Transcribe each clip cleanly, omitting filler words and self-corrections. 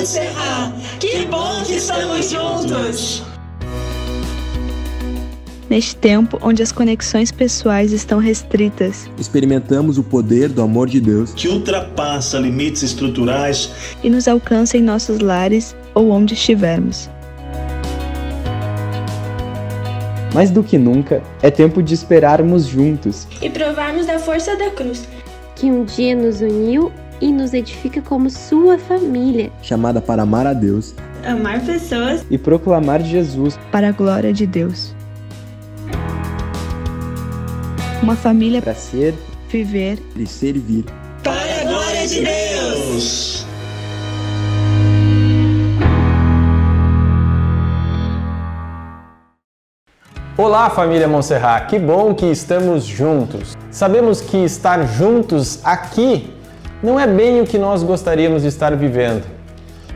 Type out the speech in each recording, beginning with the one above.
Montserrat! Que bom que estamos juntos! Neste tempo onde as conexões pessoais estão restritas, experimentamos o poder do amor de Deus que ultrapassa limites estruturais e nos alcança em nossos lares ou onde estivermos. Mais do que nunca, é tempo de esperarmos juntos e provarmos da força da cruz, que um dia nos uniu e nos edifica como sua família, chamada para amar a Deus, amar pessoas e proclamar Jesus para a glória de Deus. Uma família para ser, viver e servir para a glória de Deus. Olá, família Montserrat, que bom que estamos juntos. Sabemos que estar juntos aqui não é bem o que nós gostaríamos de estar vivendo.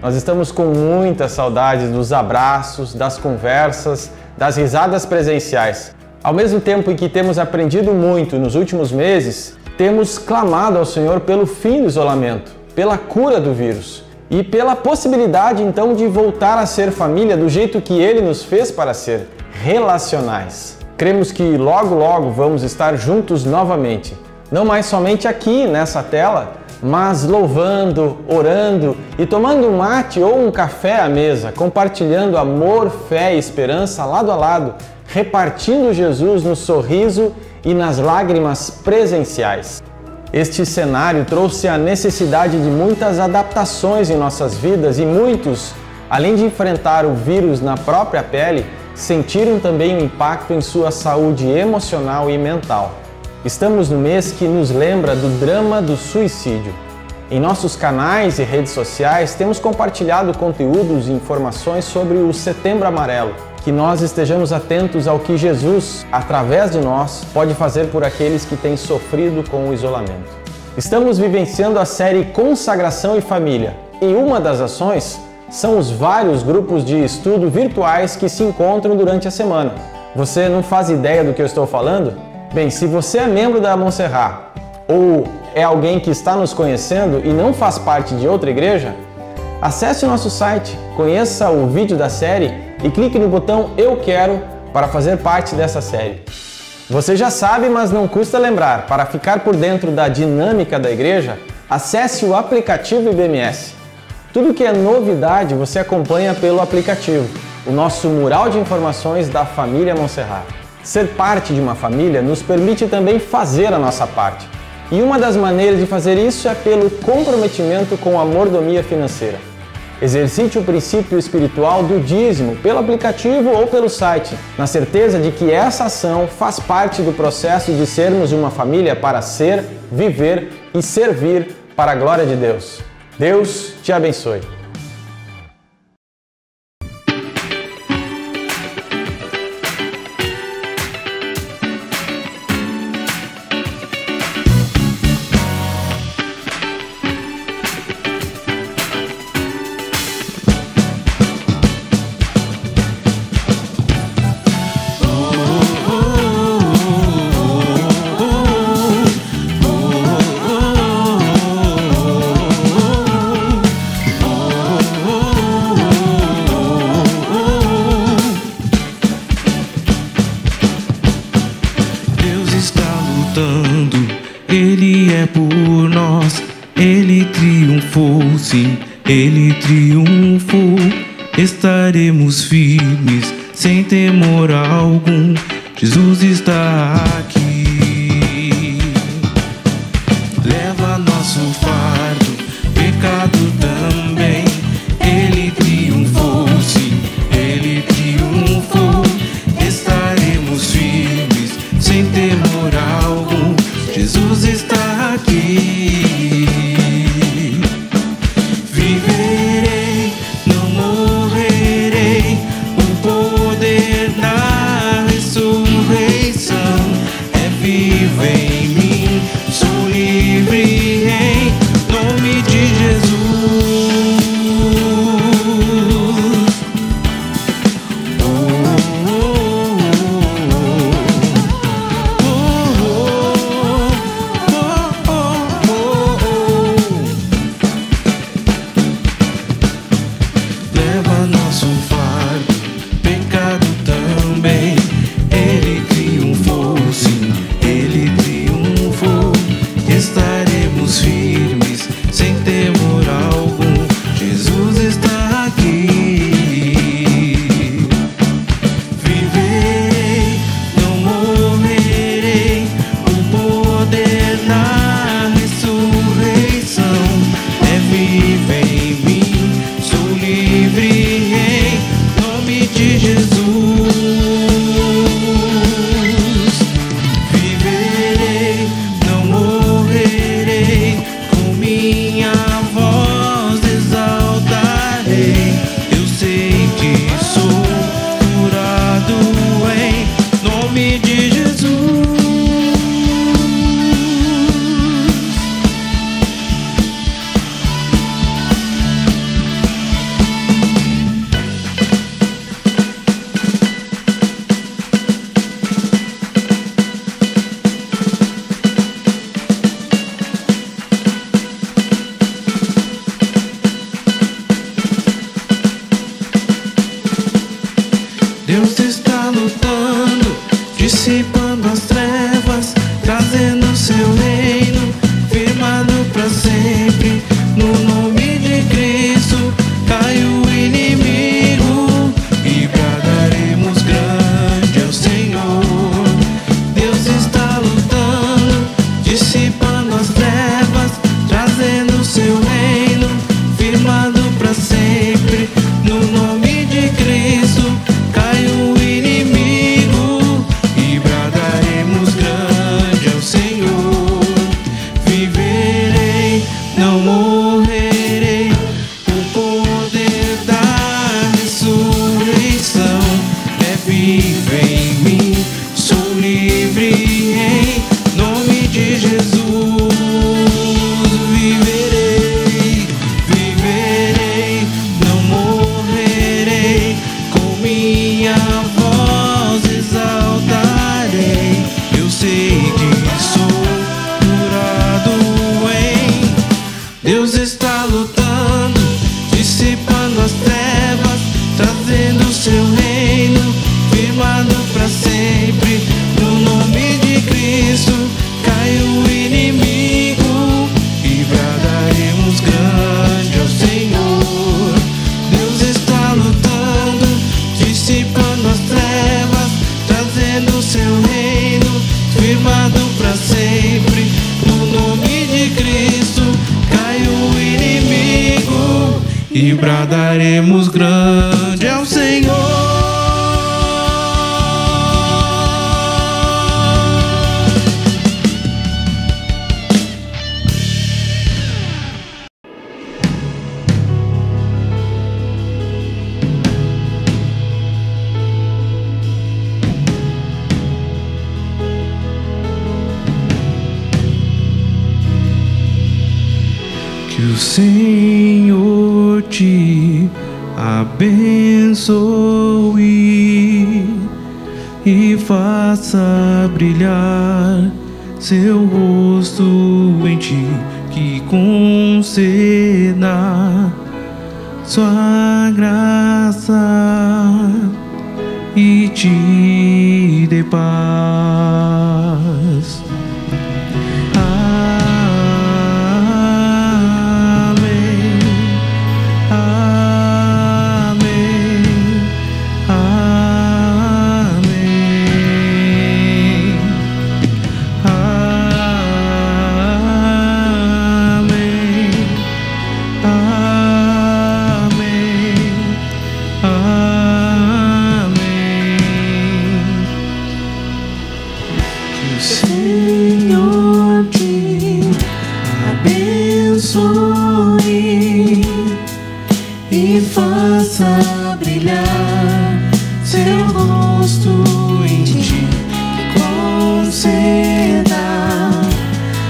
Nós estamos com muitas saudades dos abraços, das conversas, das risadas presenciais. Ao mesmo tempo em que temos aprendido muito nos últimos meses, temos clamado ao Senhor pelo fim do isolamento, pela cura do vírus e pela possibilidade então de voltar a ser família do jeito que Ele nos fez para ser, relacionais. Cremos que logo vamos estar juntos novamente, não mais somente aqui nessa tela, mas louvando, orando e tomando um mate ou um café à mesa, compartilhando amor, fé e esperança lado a lado, repartindo Jesus no sorriso e nas lágrimas presenciais. Este cenário trouxe a necessidade de muitas adaptações em nossas vidas e muitos, além de enfrentar o vírus na própria pele, sentiram também o impacto em sua saúde emocional e mental. Estamos no mês que nos lembra do drama do suicídio. Em nossos canais e redes sociais temos compartilhado conteúdos e informações sobre o Setembro Amarelo. Que nós estejamos atentos ao que Jesus, através de nós, pode fazer por aqueles que têm sofrido com o isolamento. Estamos vivenciando a série Consagração e Família, e uma das ações são os vários grupos de estudo virtuais que se encontram durante a semana. Você não faz ideia do que eu estou falando? Bem, se você é membro da Montserrat ou é alguém que está nos conhecendo e não faz parte de outra igreja, acesse o nosso site, conheça o vídeo da série e clique no botão Eu Quero para fazer parte dessa série. Você já sabe, mas não custa lembrar, para ficar por dentro da dinâmica da igreja, acesse o aplicativo IBMS. Tudo que é novidade você acompanha pelo aplicativo, o nosso mural de informações da família Montserrat. Ser parte de uma família nos permite também fazer a nossa parte. E uma das maneiras de fazer isso é pelo comprometimento com a mordomia financeira. Exercite o princípio espiritual do dízimo pelo aplicativo ou pelo site, na certeza de que essa ação faz parte do processo de sermos uma família para ser, viver e servir para a glória de Deus. Deus te abençoe. Ele é por nós, Ele triunfou, sim, Ele triunfou. Estaremos firmes, sem temor algum, Jesus está aqui. Leva nosso fardo, pecado também, Ele triunfou, sim, Ele triunfou. Estaremos firmes, sem temor algum, Jesus está aqui. Viverei, não morrerei, o poder da ressurreição é vivo em mim, sou livre em nome de Jesus. trazendo seu reino, firmado pra sempre. No nome de Cristo cai o inimigo e bradaremos grande ao Senhor. Deus está lutando, dissipando as trevas, trazendo seu reino, firmado pra sempre. No nome de Cristo cai o inimigo e bradaremos grande ao Senhor. Viverei, não morrerei, o poder da ressurreição é vivo em mim. Sou livre em nome de Jesus. Viverei, viverei, não morrerei, com minha voz exaltarei. Eu sei que sou curado em Deus. Está lutando, dissipando as trevas, trazendo seu reino, firmado pra sempre. No nome de Cristo cai o inimigo e bradaremos grande ao Senhor. Deus está lutando, dissipando as trevas, trazendo seu reino, firmado pra sempre. No nome de Cristo cai o inimigo e bradaremos grande ao Senhor. Que o Senhor te abençoe e faça brilhar seu rosto em ti, que conceda sua graça e te dê paz. Senhor te abençoe e faça brilhar seu rosto em ti, que conceda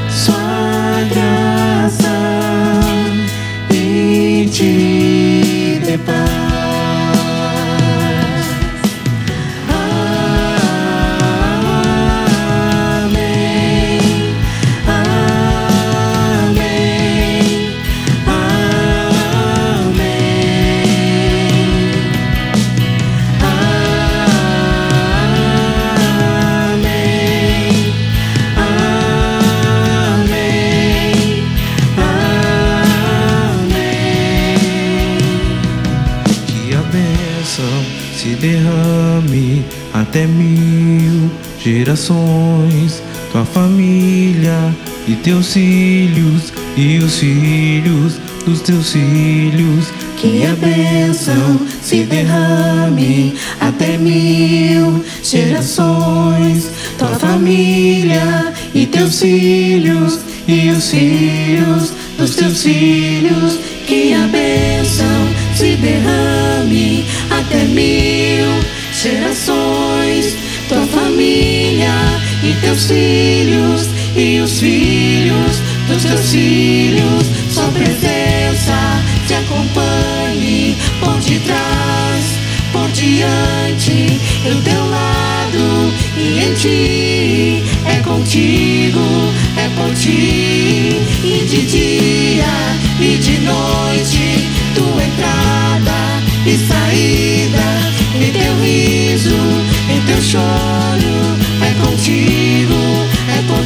sua graça e te dê paz. Se derrame até 1000 gerações, tua família e teus filhos e os filhos dos teus filhos. Que a bênção se derrame até 1000 gerações, tua família e teus filhos e os filhos dos teus filhos. Que a bênção se derrame até 1000 gerações, tua família e teus filhos e os filhos dos teus filhos. Sua presença te acompanhe por detrás, por diante, do teu lado e em ti. É contigo, é por ti, e de dia e de noite, tua entrada e saída, e teu riso, e teu choro. É contigo, é por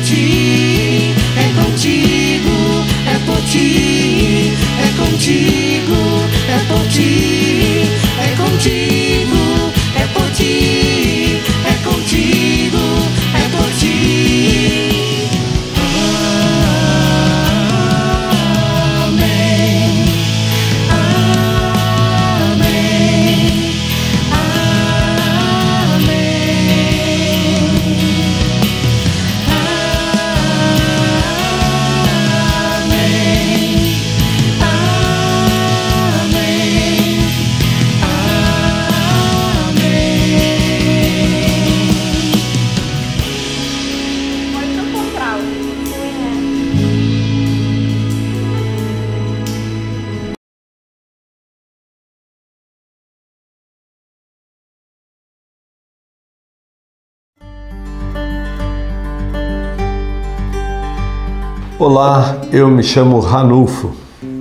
Olá, eu me chamo Ranulfo.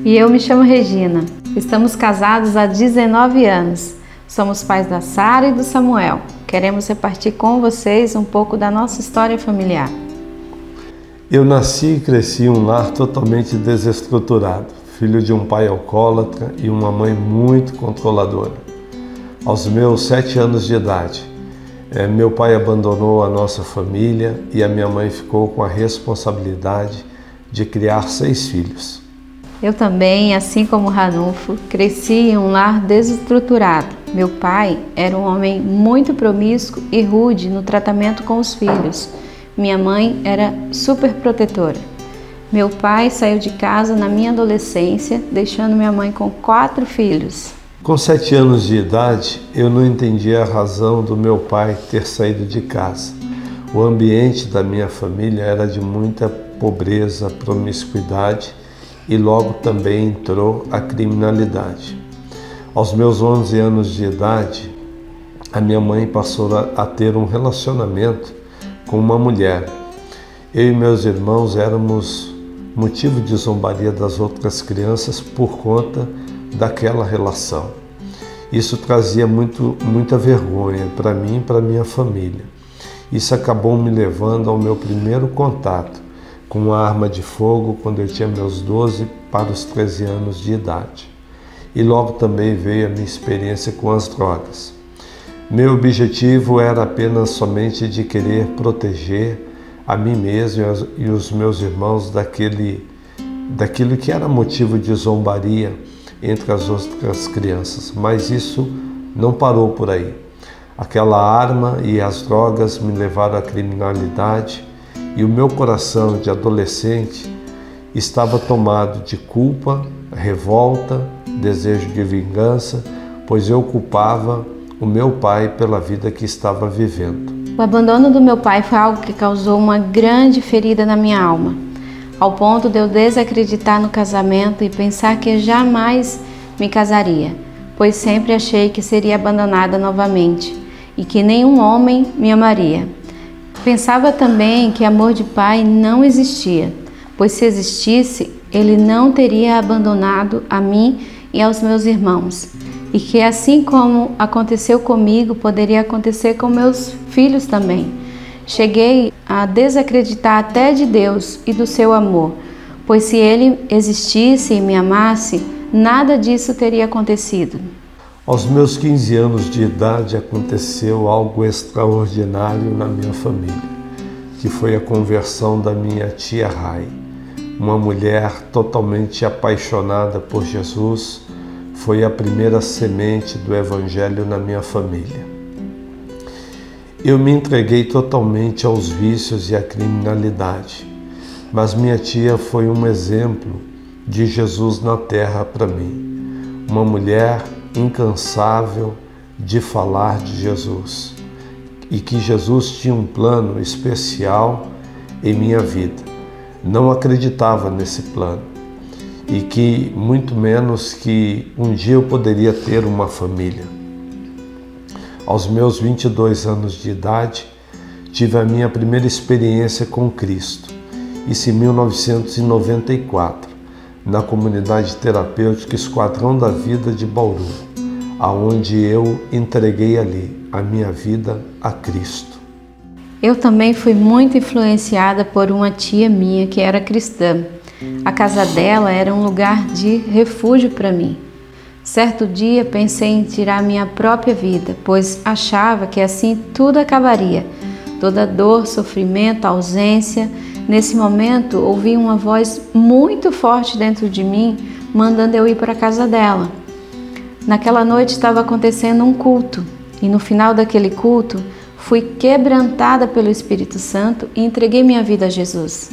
E eu me chamo Regina. Estamos casados há 19 anos. Somos pais da Sara e do Samuel. Queremos repartir com vocês um pouco da nossa história familiar. Eu nasci e cresci em um lar totalmente desestruturado, filho de um pai alcoólatra e uma mãe muito controladora. Aos meus 7 anos de idade, meu pai abandonou a nossa família e a minha mãe ficou com a responsabilidade de criar 6 filhos. Eu também, assim como Ranulfo, cresci em um lar desestruturado. Meu pai era um homem muito promíscuo e rude no tratamento com os filhos. Minha mãe era super protetora. Meu pai saiu de casa na minha adolescência, deixando minha mãe com 4 filhos. Com 7 anos de idade, eu não entendia a razão do meu pai ter saído de casa. O ambiente da minha família era de muita pobreza, promiscuidade e logo também entrou a criminalidade. Aos meus 11 anos de idade, a minha mãe passou a ter um relacionamento com uma mulher. Eu e meus irmãos éramos motivo de zombaria das outras crianças por conta daquela relação. Isso trazia muita vergonha para mim e para minha família. Isso acabou me levando ao meu primeiro contato com uma arma de fogo quando eu tinha meus 12 para os 13 anos de idade. E logo também veio a minha experiência com as drogas. Meu objetivo era apenas somente de querer proteger a mim mesmo e os meus irmãos daquilo que era motivo de zombaria entre as outras crianças. Mas isso não parou por aí. Aquela arma e as drogas me levaram à criminalidade e o meu coração de adolescente estava tomado de culpa, revolta, desejo de vingança, pois eu culpava o meu pai pela vida que estava vivendo. O abandono do meu pai foi algo que causou uma grande ferida na minha alma, ao ponto de eu desacreditar no casamento e pensar que jamais me casaria, pois sempre achei que seria abandonada novamente e que nenhum homem me amaria. Pensava também que amor de pai não existia, pois se existisse, ele não teria abandonado a mim e aos meus irmãos, e que assim como aconteceu comigo, poderia acontecer com meus filhos também. Cheguei a desacreditar até de Deus e do seu amor, pois se ele existisse e me amasse, nada disso teria acontecido. Aos meus 15 anos de idade aconteceu algo extraordinário na minha família, que foi a conversão da minha tia Rai, uma mulher totalmente apaixonada por Jesus. Foi a primeira semente do Evangelho na minha família. Eu me entreguei totalmente aos vícios e à criminalidade, mas minha tia foi um exemplo de Jesus na terra para mim. Uma mulher incansável de falar de Jesus e que Jesus tinha um plano especial em minha vida. Não acreditava nesse plano e que muito menos que um dia eu poderia ter uma família. Aos meus 22 anos de idade, tive a minha primeira experiência com Cristo, isso em 1994, na comunidade terapêutica Esquadrão da Vida de Bauru, aonde eu entreguei ali a minha vida a Cristo. Eu também fui muito influenciada por uma tia minha que era cristã. A casa dela era um lugar de refúgio para mim. Certo dia pensei em tirar minha própria vida, pois achava que assim tudo acabaria. Toda dor, sofrimento, ausência. Nesse momento, ouvi uma voz muito forte dentro de mim, mandando eu ir para a casa dela. Naquela noite estava acontecendo um culto, e no final daquele culto, fui quebrantada pelo Espírito Santo e entreguei minha vida a Jesus.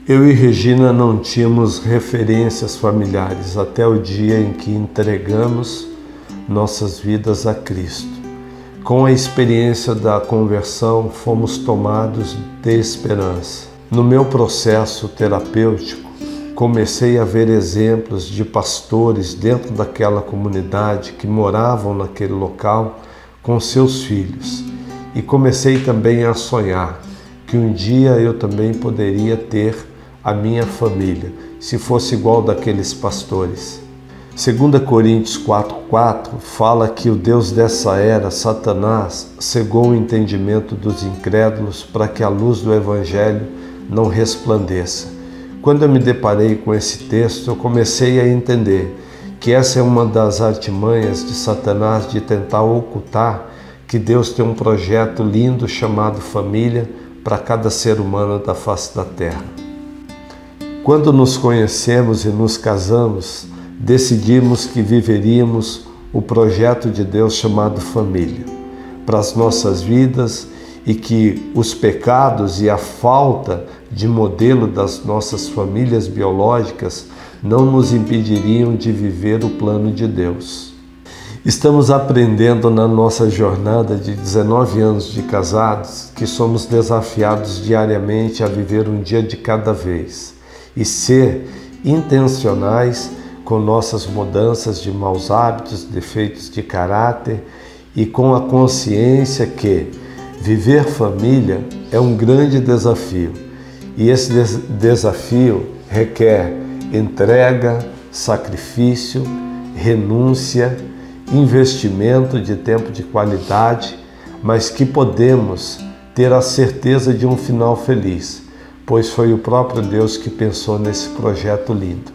Eu e Regina não tínhamos referências familiares até o dia em que entregamos nossas vidas a Cristo. Com a experiência da conversão, fomos tomados de esperança. No meu processo terapêutico, comecei a ver exemplos de pastores dentro daquela comunidade que moravam naquele local com seus filhos. E comecei também a sonhar que um dia eu também poderia ter a minha família se fosse igual daqueles pastores? 2 Coríntios 4,4 fala que o Deus dessa era, Satanás, cegou o entendimento dos incrédulos para que a luz do Evangelho não resplandeça. Quando eu me deparei com esse texto, eu comecei a entender que essa é uma das artimanhas de Satanás de tentar ocultar que Deus tem um projeto lindo chamado família para cada ser humano da face da terra. Quando nos conhecemos e nos casamos, decidimos que viveríamos o projeto de Deus chamado família para as nossas vidas e que os pecados e a falta de modelo das nossas famílias biológicas não nos impediriam de viver o plano de Deus. Estamos aprendendo na nossa jornada de 19 anos de casados que somos desafiados diariamente a viver um dia de cada vez e ser intencionais com nossas mudanças de maus hábitos, defeitos de caráter e com a consciência que viver família é um grande desafio e esse desafio requer entrega, sacrifício, renúncia, investimento de tempo de qualidade, mas que podemos ter a certeza de um final feliz, pois foi o próprio Deus que pensou nesse projeto lindo,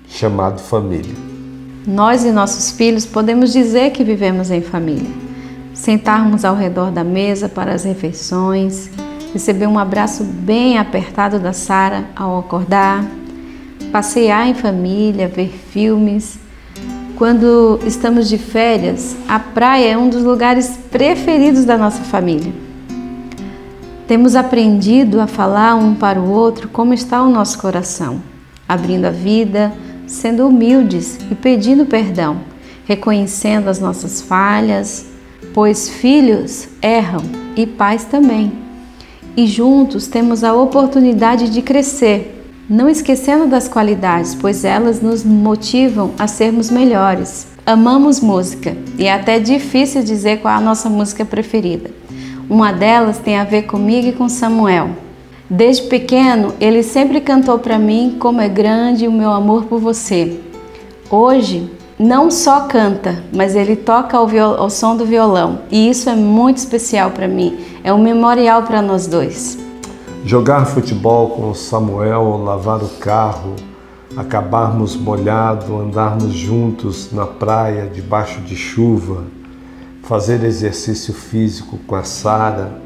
chamado família. Nós e nossos filhos podemos dizer que vivemos em família. Sentarmos ao redor da mesa para as refeições, receber um abraço bem apertado da Sara ao acordar, passear em família, ver filmes. Quando estamos de férias, a praia é um dos lugares preferidos da nossa família. Temos aprendido a falar um para o outro como está o nosso coração, abrindo a vida, sendo humildes e pedindo perdão, reconhecendo as nossas falhas, pois filhos erram e pais também. E juntos temos a oportunidade de crescer, não esquecendo das qualidades, pois elas nos motivam a sermos melhores. Amamos música e é até difícil dizer qual é a nossa música preferida. Uma delas tem a ver comigo e com Samuel. Desde pequeno, ele sempre cantou para mim como é grande o meu amor por você. Hoje, não só canta, mas ele toca ao som do violão. E isso é muito especial para mim. É um memorial para nós dois. Jogar futebol com Samuel, lavar o carro, acabarmos molhado, andarmos juntos na praia debaixo de chuva, fazer exercício físico com a Sara,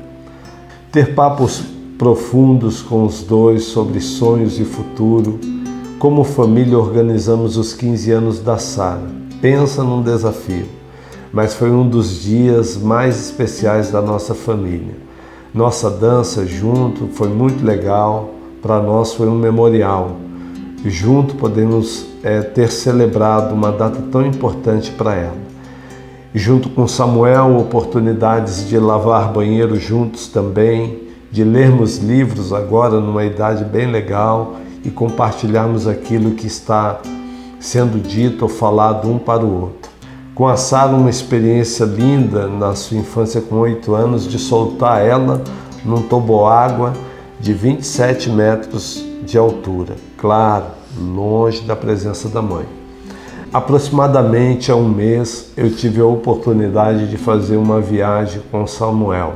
ter papos profundos com os dois sobre sonhos e futuro. Como família organizamos os 15 anos da Sara. Pensa num desafio, mas foi um dos dias mais especiais da nossa família. Nossa dança junto foi muito legal, para nós foi um memorial. Junto podemos ter celebrado uma data tão importante para ela. Junto com Samuel, oportunidades de lavar banheiro juntos também, de lermos livros agora numa idade bem legal e compartilharmos aquilo que está sendo dito ou falado um para o outro. Com a Sara, uma experiência linda na sua infância com 8 anos de soltar ela num toboágua de 27 metros de altura, claro, longe da presença da mãe. Aproximadamente há um mês eu tive a oportunidade de fazer uma viagem com Samuel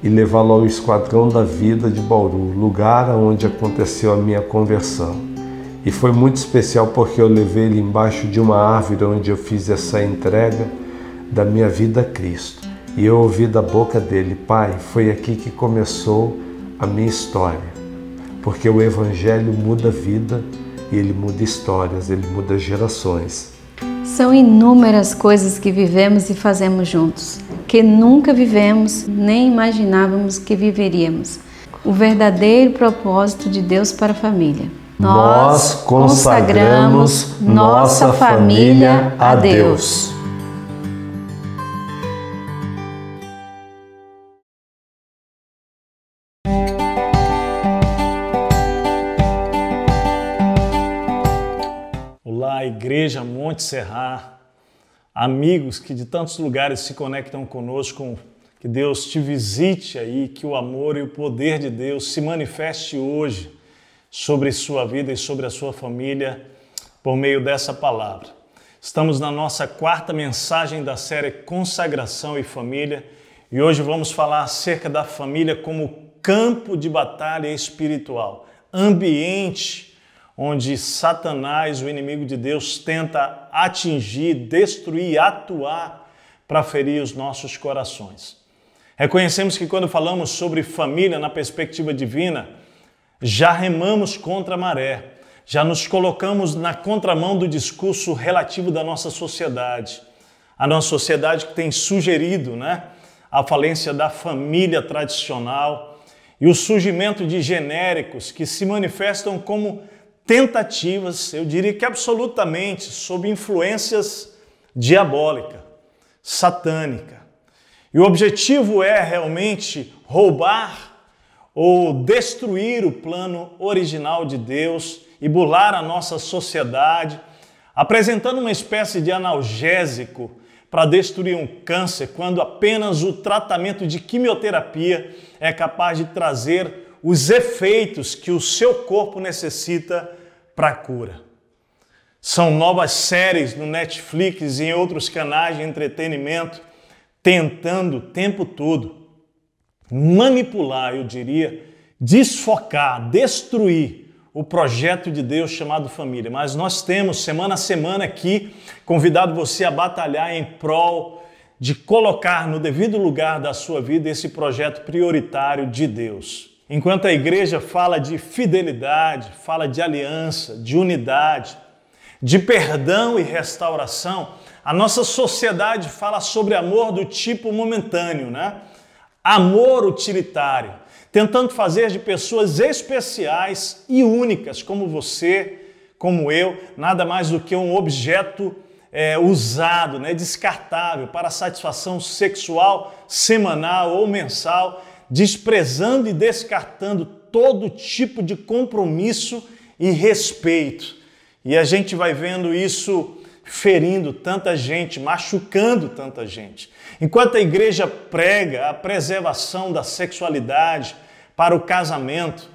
e levá-lo ao Esquadrão da Vida de Bauru, lugar onde aconteceu a minha conversão. E foi muito especial porque eu levei ele embaixo de uma árvore onde eu fiz essa entrega da minha vida a Cristo. E eu ouvi da boca dele: Pai, foi aqui que começou a minha história. Porque o Evangelho muda a vida e ele muda histórias, ele muda gerações. São inúmeras coisas que vivemos e fazemos juntos, que nunca vivemos nem imaginávamos que viveríamos. O verdadeiro propósito de Deus para a família. Nós consagramos nossa família a Deus. Olá, Igreja Monte Serra, amigos que de tantos lugares se conectam conosco, que Deus te visite aí, que o amor e o poder de Deus se manifeste hoje sobre sua vida e sobre a sua família por meio dessa palavra. Estamos na nossa 4ª mensagem da série Consagração e Família e hoje vamos falar acerca da família como campo de batalha espiritual, ambiente onde Satanás, o inimigo de Deus, tenta atingir, destruir, atuar para ferir os nossos corações. Reconhecemos que quando falamos sobre família na perspectiva divina, já remamos contra a maré, já nos colocamos na contramão do discurso relativo da nossa sociedade. A nossa sociedade que tem sugerido, a falência da família tradicional e o surgimento de genéricos que se manifestam como tentativas, eu diria que absolutamente, sob influências diabólicas, satânicas. E o objetivo é realmente roubar ou destruir o plano original de Deus e burlar a nossa sociedade, apresentando uma espécie de analgésico para destruir um câncer, quando apenas o tratamento de quimioterapia é capaz de trazer os efeitos que o seu corpo necessita para a cura. São novas séries no Netflix e em outros canais de entretenimento tentando o tempo todo manipular, eu diria, desfocar, destruir o projeto de Deus chamado família. Mas nós temos, semana a semana aqui, convidado você a batalhar em prol de colocar no devido lugar da sua vida esse projeto prioritário de Deus. Enquanto a igreja fala de fidelidade, fala de aliança, de unidade, de perdão e restauração, a nossa sociedade fala sobre amor do tipo momentâneo, Amor utilitário, tentando fazer de pessoas especiais e únicas como você, como eu, nada mais do que um objeto usado, descartável para satisfação sexual semanal ou mensal, desprezando e descartando todo tipo de compromisso e respeito. E a gente vai vendo isso ferindo tanta gente, machucando tanta gente. Enquanto a igreja prega a preservação da sexualidade para o casamento,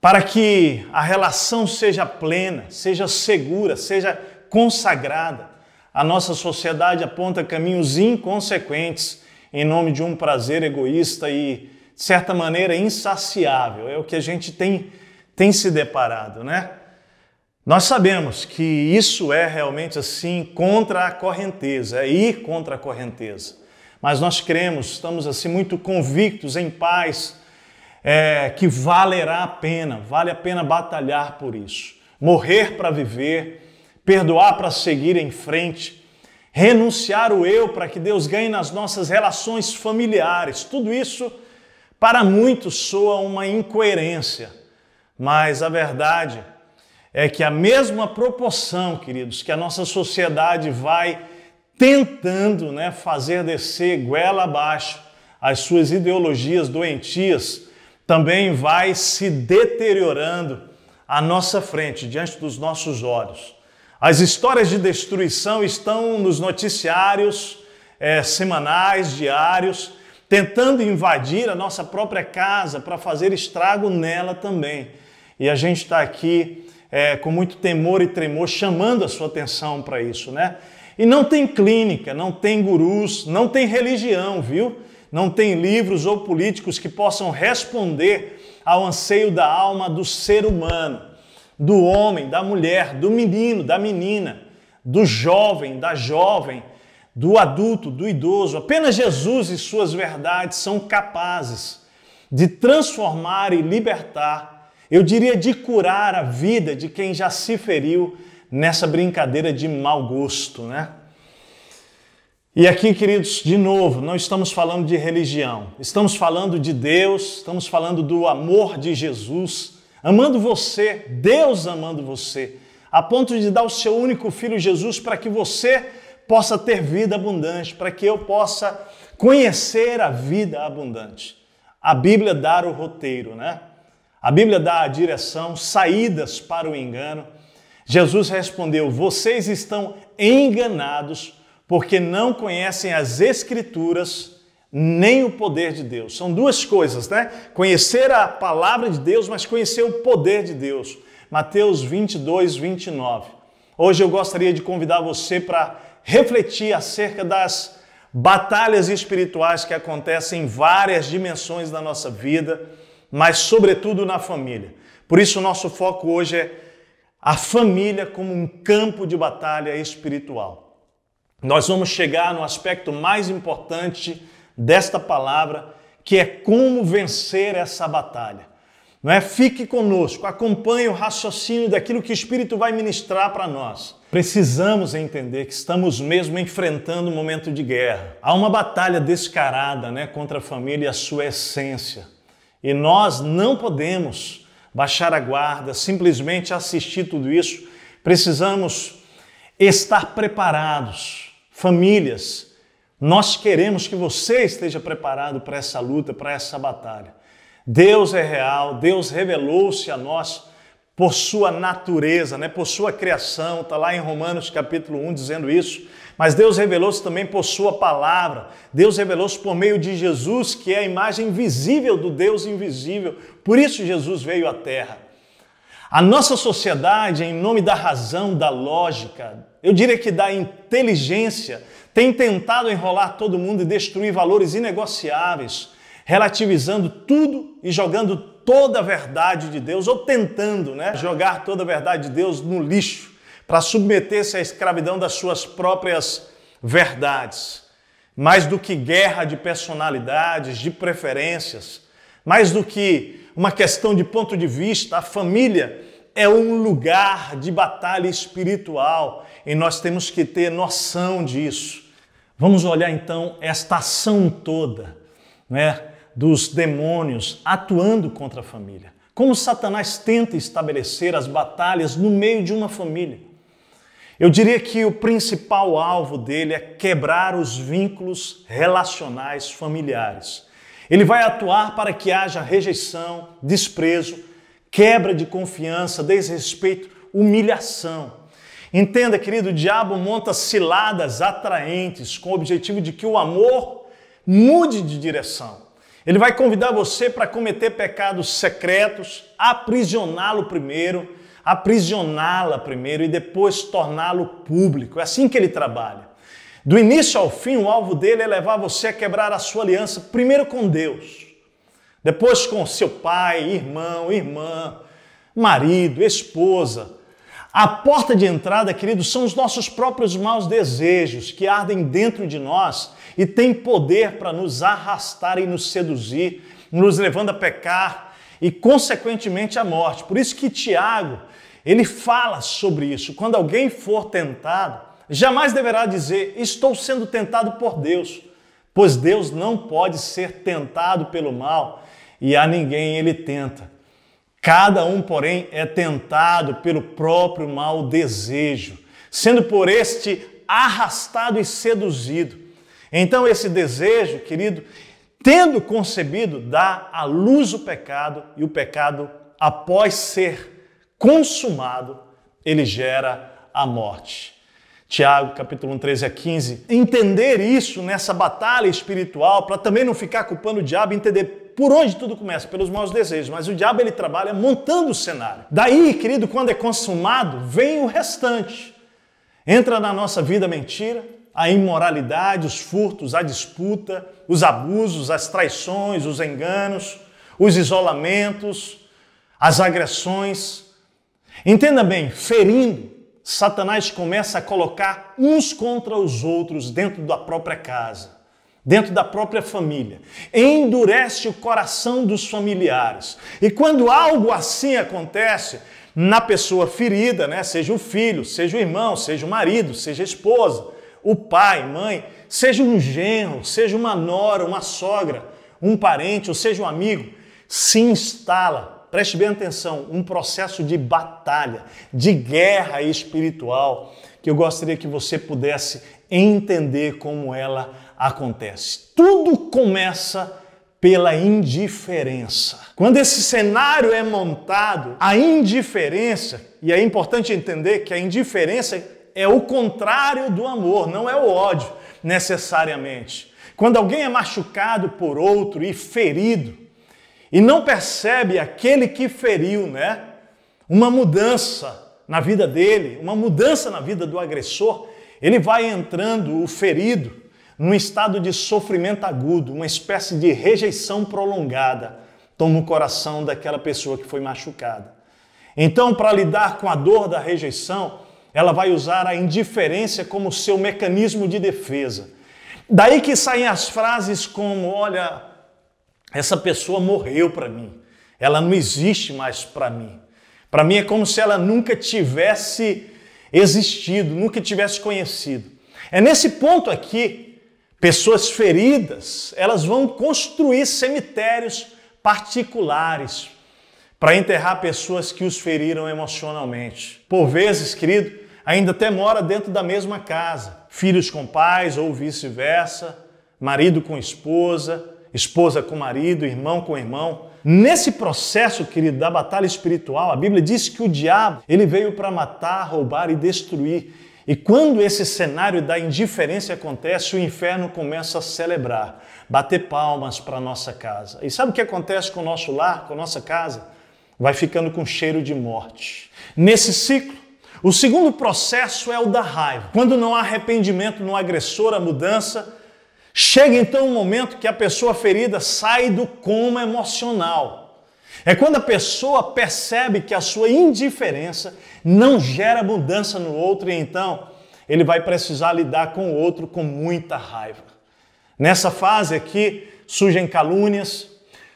para que a relação seja plena, seja segura, seja consagrada, a nossa sociedade aponta caminhos inconsequentes em nome de um prazer egoísta e, de certa maneira, insaciável. É o que a gente tem se deparado, Nós sabemos que isso é realmente assim contra a correnteza, é ir contra a correnteza. Mas nós cremos, estamos assim muito convictos em paz, que vale a pena batalhar por isso. Morrer para viver, perdoar para seguir em frente, renunciar o eu para que Deus ganhe nas nossas relações familiares. Tudo isso para muitos soa uma incoerência, mas a verdade é que a mesma proporção, queridos, que a nossa sociedade vai tentando fazer descer goela abaixo as suas ideologias doentias, também vai se deteriorando à nossa frente, diante dos nossos olhos. As histórias de destruição estão nos noticiários semanais, diários, tentando invadir a nossa própria casa para fazer estrago nela também. E a gente está aqui com muito temor e tremor, chamando a sua atenção para isso, E não tem clínica, não tem gurus, não tem religião, viu? Não tem livros ou políticos que possam responder ao anseio da alma do ser humano, do homem, da mulher, do menino, da menina, do jovem, da jovem, do adulto, do idoso. Apenas Jesus e suas verdades são capazes de transformar e libertar, eu diria de curar a vida de quem já se feriu nessa brincadeira de mau gosto, E aqui, queridos, de novo, não estamos falando de religião, estamos falando de Deus, estamos falando do amor de Jesus, amando você, Deus amando você, a ponto de dar o seu único filho Jesus para que você possa ter vida abundante, para que eu possa conhecer a vida abundante. A Bíblia dá o roteiro, A Bíblia dá a direção, saídas para o engano. Jesus respondeu: vocês estão enganados porque não conhecem as Escrituras nem o poder de Deus. São duas coisas, né? Conhecer a palavra de Deus, mas conhecer o poder de Deus. Mateus 22, 29. Hoje eu gostaria de convidar você para refletir acerca das batalhas espirituais que acontecem em várias dimensões da nossa vida, mas sobretudo na família. Por isso o nosso foco hoje é a família como um campo de batalha espiritual. Nós vamos chegar no aspecto mais importante desta palavra, que é como vencer essa batalha. Não é? Fique conosco, acompanhe o raciocínio daquilo que o Espírito vai ministrar para nós. Precisamos entender que estamos mesmo enfrentando um momento de guerra. Há uma batalha descarada, né, contra a família e a sua essência. E nós não podemos baixar a guarda, simplesmente assistir tudo isso. Precisamos estar preparados. Famílias, nós queremos que você esteja preparado para essa luta, para essa batalha. Deus é real, Deus revelou-se a nós por sua natureza, né? Por sua criação, está lá em Romanos capítulo 1 dizendo isso, mas Deus revelou-se também por sua palavra, Deus revelou-se por meio de Jesus, que é a imagem visível do Deus invisível, por isso Jesus veio à Terra. A nossa sociedade, em nome da razão, da lógica, eu diria que da inteligência, tem tentado enrolar todo mundo e destruir valores inegociáveis, relativizando tudo e jogando toda a verdade de Deus, ou tentando, né, jogar toda a verdade de Deus no lixo, para submeter-se à escravidão das suas próprias verdades. Mais do que guerra de personalidades, de preferências, mais do que uma questão de ponto de vista, a família é um lugar de batalha espiritual e nós temos que ter noção disso. Vamos olhar então esta ação toda, né, dos demônios atuando contra a família. Como Satanás tenta estabelecer as batalhas no meio de uma família. Eu diria que o principal alvo dele é quebrar os vínculos relacionais familiares. Ele vai atuar para que haja rejeição, desprezo, quebra de confiança, desrespeito, humilhação. Entenda, querido, o diabo monta ciladas atraentes com o objetivo de que o amor mude de direção. Ele vai convidar você para cometer pecados secretos, aprisioná-lo primeiro, aprisioná-la primeiro e depois torná-lo público. É assim que ele trabalha. Do início ao fim, o alvo dele é levar você a quebrar a sua aliança, primeiro com Deus, depois com seu pai, irmão, irmã, marido, esposa. A porta de entrada, queridos, são os nossos próprios maus desejos que ardem dentro de nós e têm poder para nos arrastar e nos seduzir, nos levando a pecar e, consequentemente, à morte. Por isso que Tiago, ele fala sobre isso. Quando alguém for tentado, jamais deverá dizer, estou sendo tentado por Deus, pois Deus não pode ser tentado pelo mal e a ninguém ele tenta. Cada um, porém, é tentado pelo próprio mau desejo, sendo por este arrastado e seduzido. Então esse desejo, querido, tendo concebido, dá à luz o pecado, e o pecado, após ser consumado, ele gera a morte. Tiago, capítulo 1, 13 a 15. Entender isso nessa batalha espiritual, para também não ficar culpando o diabo, entender por onde tudo começa, pelos maus desejos. Mas o diabo, ele trabalha montando o cenário. Daí, querido, quando é consumado, vem o restante. Entra na nossa vida a mentira, a imoralidade, os furtos, a disputa, os abusos, as traições, os enganos, os isolamentos, as agressões. Entenda bem, ferindo, Satanás começa a colocar uns contra os outros dentro da própria casa, dentro da própria família. Endurece o coração dos familiares. E quando algo assim acontece na pessoa ferida, né, seja o filho, seja o irmão, seja o marido, seja a esposa, o pai, mãe, seja um genro, seja uma nora, uma sogra, um parente, ou seja um amigo, se instala, preste bem atenção, um processo de batalha, de guerra espiritual, que eu gostaria que você pudesse entender como ela acontece. Tudo começa pela indiferença. Quando esse cenário é montado, a indiferença, e é importante entender que a indiferença é o contrário do amor, não é o ódio necessariamente. Quando alguém é machucado por outro e ferido, e não percebe aquele que feriu, né? Uma mudança na vida dele, uma mudança na vida do agressor, ele vai entrando, o ferido, num estado de sofrimento agudo, uma espécie de rejeição prolongada, toma o coração daquela pessoa que foi machucada. Então, para lidar com a dor da rejeição, ela vai usar a indiferença como seu mecanismo de defesa. Daí que saem as frases como, olha, essa pessoa morreu para mim, ela não existe mais para mim. Para mim é como se ela nunca tivesse existido, nunca tivesse conhecido. É nesse ponto aqui, pessoas feridas, elas vão construir cemitérios particulares para enterrar pessoas que os feriram emocionalmente. Por vezes, querido, ainda até mora dentro da mesma casa. Filhos com pais ou vice-versa, marido com esposa, esposa com marido, irmão com irmão. Nesse processo, querido, da batalha espiritual, a Bíblia diz que o diabo, ele veio para matar, roubar e destruir. E quando esse cenário da indiferença acontece, o inferno começa a celebrar, bater palmas para a nossa casa. E sabe o que acontece com o nosso lar, com a nossa casa? Vai ficando com cheiro de morte. Nesse ciclo, o segundo processo é o da raiva. Quando não há arrependimento no agressor, a mudança, chega então um momento que a pessoa ferida sai do coma emocional. É quando a pessoa percebe que a sua indiferença não gera mudança no outro e então ele vai precisar lidar com o outro com muita raiva. Nessa fase aqui surgem calúnias,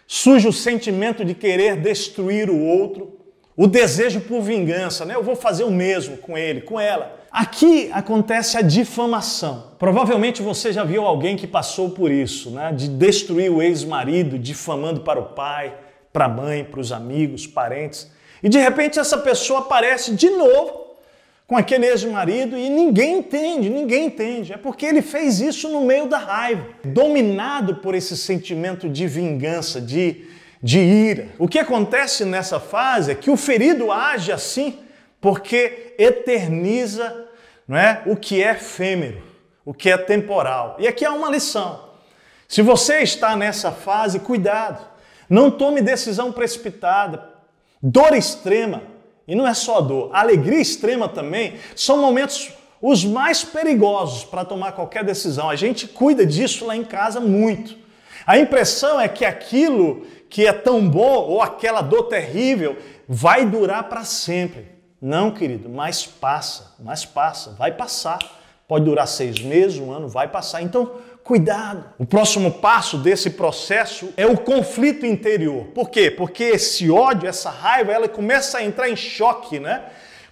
surge o sentimento de querer destruir o outro, o desejo por vingança, né? Eu vou fazer o mesmo com ele, com ela. Aqui acontece a difamação. Provavelmente você já viu alguém que passou por isso, né? De destruir o ex-marido, difamando para o pai, para a mãe, para os amigos, parentes. E de repente essa pessoa aparece de novo com aquele ex-marido e ninguém entende. É porque ele fez isso no meio da raiva, dominado por esse sentimento de vingança, de ira. O que acontece nessa fase é que o ferido age assim porque eterniza, não é, o que é efêmero, o que é temporal. E aqui há uma lição. Se você está nessa fase, cuidado. Não tome decisão precipitada. Dor extrema, e não é só dor, alegria extrema também, são momentos os mais perigosos para tomar qualquer decisão. A gente cuida disso lá em casa muito. A impressão é que aquilo que é tão bom ou aquela dor terrível vai durar para sempre. Não, querido, mas passa, vai passar. Pode durar 6 meses, 1 ano, vai passar. Então, cuidado. O próximo passo desse processo é o conflito interior. Por quê? Porque esse ódio, essa raiva, ela começa a entrar em choque, né?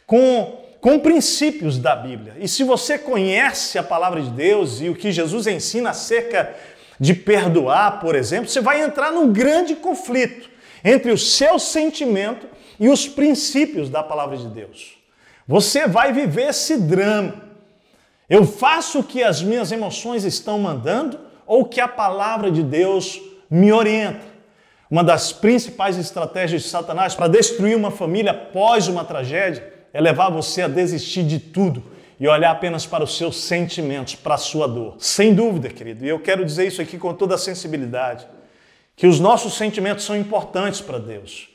Com princípios da Bíblia. E se você conhece a palavra de Deus e o que Jesus ensina acerca de perdoar, por exemplo, você vai entrar num grande conflito entre o seu sentimento e os princípios da palavra de Deus. Você vai viver esse drama. Eu faço o que as minhas emoções estão mandando ou o que a palavra de Deus me orienta? Uma das principais estratégias de Satanás para destruir uma família após uma tragédia é levar você a desistir de tudo e olhar apenas para os seus sentimentos, para a sua dor. Sem dúvida, querido, e eu quero dizer isso aqui com toda a sensibilidade, que os nossos sentimentos são importantes para Deus,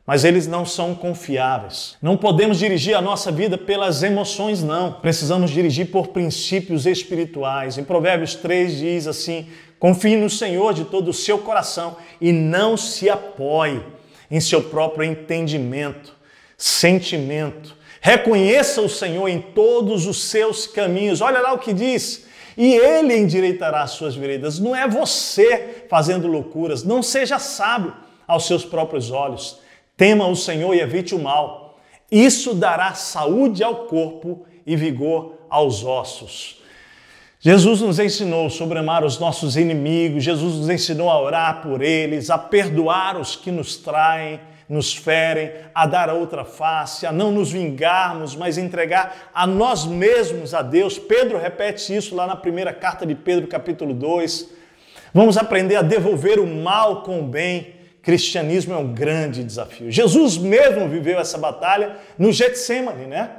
mas eles não são confiáveis. Não podemos dirigir a nossa vida pelas emoções, não. Precisamos dirigir por princípios espirituais. Em Provérbios 3 diz assim: confie no Senhor de todo o seu coração e não se apoie em seu próprio entendimento, sentimento. Reconheça o Senhor em todos os seus caminhos. Olha lá o que diz. E Ele endireitará as suas veredas. Não é você fazendo loucuras. Não seja sábio aos seus próprios olhos. Tema o Senhor e evite o mal. Isso dará saúde ao corpo e vigor aos ossos. Jesus nos ensinou sobre amar os nossos inimigos. Jesus nos ensinou a orar por eles, a perdoar os que nos traem, nos ferem, a dar a outra face, a não nos vingarmos, mas entregar a nós mesmos a Deus. Pedro repete isso lá na primeira carta de Pedro, capítulo 2. Vamos aprender a devolver o mal com o bem. Cristianismo é um grande desafio. Jesus mesmo viveu essa batalha no Getsemane, né?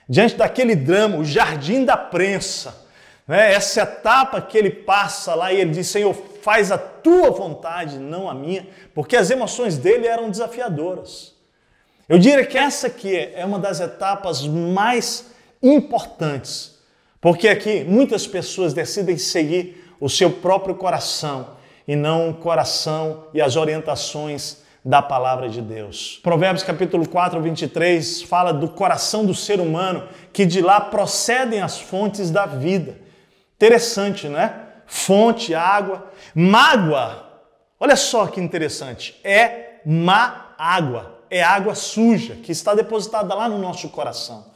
Diante daquele drama, o jardim da prensa. né? Essa etapa que ele passa lá e ele diz, Senhor, faz a tua vontade, não a minha, porque as emoções dele eram desafiadoras. Eu diria que essa aqui é uma das etapas mais importantes, porque aqui muitas pessoas decidem seguir o seu próprio coração e não o coração e as orientações da palavra de Deus. Provérbios capítulo 4, 23 fala do coração do ser humano, que de lá procedem as fontes da vida. Interessante, né? Fonte, água, mágoa. Olha só que interessante. É má água. É água suja que está depositada lá no nosso coração.